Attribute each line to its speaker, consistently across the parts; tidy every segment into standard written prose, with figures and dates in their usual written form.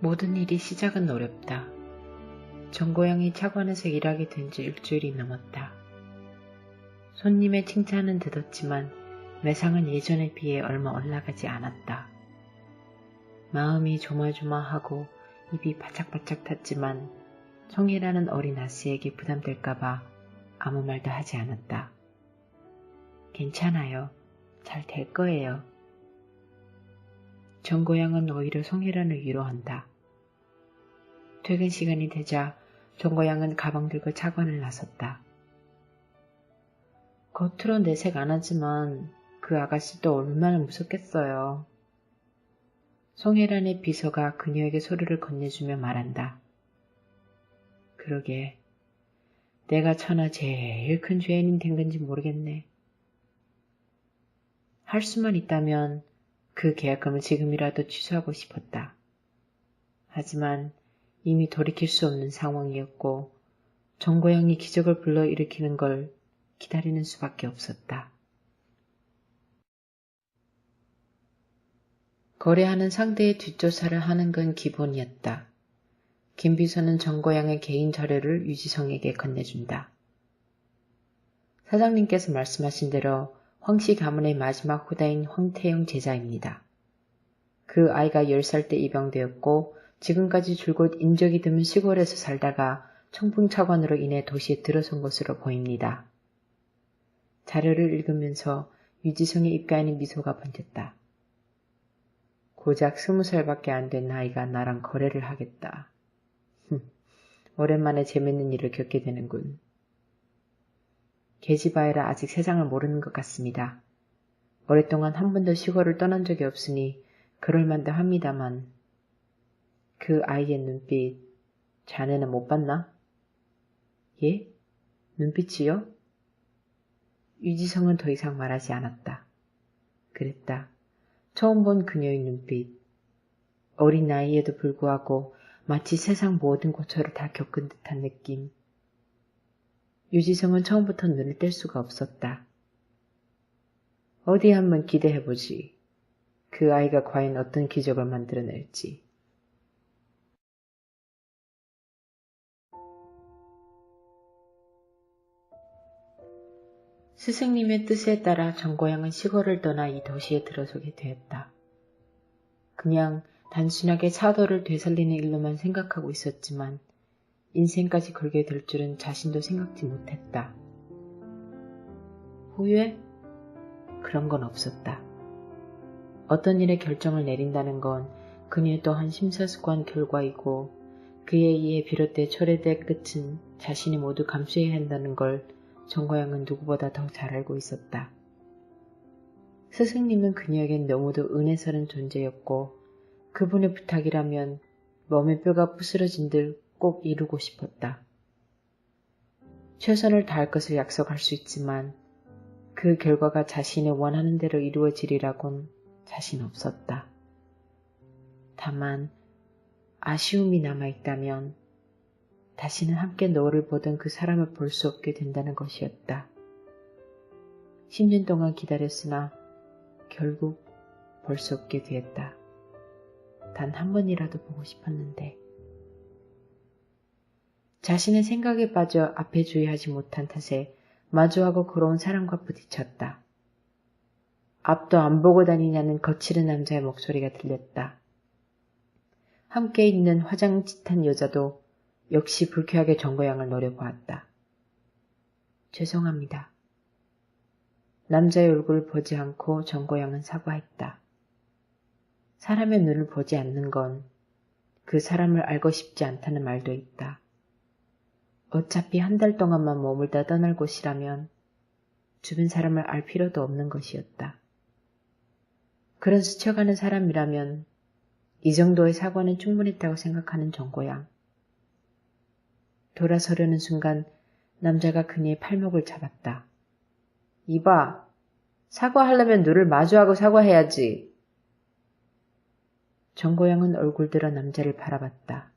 Speaker 1: 모든 일이 시작은 어렵다. 정고양이 차관에서 일하게 된 지 일주일이 넘었다. 손님의 칭찬은 듣었지만 매상은 예전에 비해 얼마 올라가지 않았다. 마음이 조마조마하고 입이 바짝바짝 탔지만 송이라는 어린 아씨에게 부담될까봐 아무 말도 하지 않았다. 괜찮아요. 잘 될 거예요. 정고양은 오히려 송이란을 위로한다. 퇴근 시간이 되자 정고양은 가방 들고 차관을 나섰다. 겉으로 내색 안 하지만 그 아가씨도 얼마나 무섭겠어요. 송혜란의 비서가 그녀에게 소리를 건네주며 말한다. 그러게, 내가 천하 제일 큰 죄인이 된 건지 모르겠네. 할 수만 있다면 그 계약금을 지금이라도 취소하고 싶었다. 하지만 이미 돌이킬 수 없는 상황이었고 정고양이 기적을 불러일으키는 걸 기다리는 수밖에 없었다. 거래하는 상대의 뒷조사를 하는 건 기본이었다. 김 비서는 정고양의 개인 자료를 유지성에게 건네준다. 사장님께서 말씀하신 대로 황씨 가문의 마지막 후대인 황태영 제자입니다. 그 아이가 10살 때 입양되었고 지금까지 줄곧 인적이 드문 시골에서 살다가 청풍차관으로 인해 도시에 들어선 것으로 보입니다. 자료를 읽으면서 유지성의 입가에는 미소가 번졌다. 고작 20살밖에 안 된 아이가 나랑 거래를 하겠다. 오랜만에 재밌는 일을 겪게 되는군. 계집아이라 아직 세상을 모르는 것 같습니다. 오랫동안 한 번도 시골을 떠난 적이 없으니 그럴만도 합니다만 그 아이의 눈빛 자네는 못 봤나? 예? 눈빛이요? 유지성은 더 이상 말하지 않았다. 그랬다. 처음 본 그녀의 눈빛. 어린 나이에도 불구하고 마치 세상 모든 고초를 다 겪은 듯한 느낌. 유지성은 처음부터 눈을 뗄 수가 없었다. 어디 한번 기대해보지. 그 아이가 과연 어떤 기적을 만들어낼지. 스승님의 뜻에 따라 정고양은 시골을 떠나 이 도시에 들어서게 되었다. 그냥 단순하게 사도를 되살리는 일로만 생각하고 있었지만 인생까지 걸게 될 줄은 자신도 생각지 못했다. 후회? 그런 건 없었다. 어떤 일에 결정을 내린다는 건 그녀 또한 심사숙고한 결과이고 그에 의해 비롯돼 초래될 끝은 자신이 모두 감수해야 한다는 걸 정고양은 누구보다 더 잘 알고 있었다. 스승님은 그녀에겐 너무도 은혜스러운 존재였고 그분의 부탁이라면 몸의 뼈가 부스러진 듯 꼭 이루고 싶었다. 최선을 다할 것을 약속할 수 있지만 그 결과가 자신의 원하는 대로 이루어지리라곤 자신 없었다. 다만 아쉬움이 남아있다면 다시는 함께 너를 보던 그 사람을 볼 수 없게 된다는 것이었다. 10년 동안 기다렸으나 결국 볼 수 없게 되었다. 단 한 번이라도 보고 싶었는데. 자신의 생각에 빠져 앞에 주의하지 못한 탓에 마주하고 걸어온 사람과 부딪혔다. 앞도 안 보고 다니냐는 거칠은 남자의 목소리가 들렸다. 함께 있는 화장짓한 여자도 역시 불쾌하게 정고양을 노려보았다. 죄송합니다. 남자의 얼굴을 보지 않고 정고양은 사과했다. 사람의 눈을 보지 않는 건 그 사람을 알고 싶지 않다는 말도 있다. 어차피 한 달 동안만 머물다 떠날 곳이라면 주변 사람을 알 필요도 없는 것이었다. 그런 스쳐가는 사람이라면 이 정도의 사과는 충분했다고 생각하는 정고양. 돌아서려는 순간 남자가 그녀의 팔목을 잡았다. 이봐, 사과하려면 눈을 마주하고 사과해야지. 정고양은 얼굴 들어 남자를 바라봤다.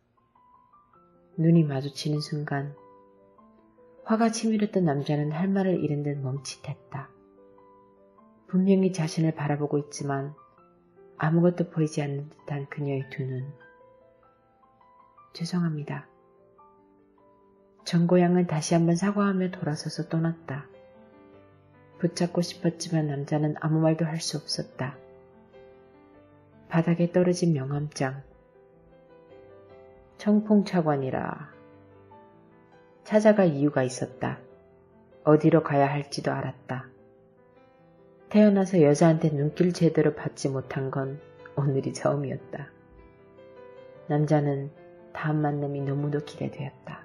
Speaker 1: 눈이 마주치는 순간 화가 치밀었던 남자는 할 말을 잃은 듯 멈칫했다. 분명히 자신을 바라보고 있지만 아무것도 보이지 않는 듯한 그녀의 두 눈. 죄송합니다. 정고양은 다시 한번 사과하며 돌아서서 떠났다. 붙잡고 싶었지만 남자는 아무 말도 할 수 없었다. 바닥에 떨어진 명함장. 청풍차관이라. 찾아갈 이유가 있었다. 어디로 가야 할지도 알았다. 태어나서 여자한테 눈길 제대로 받지 못한 건 오늘이 처음이었다. 남자는 다음 만남이 너무도 기대되었다.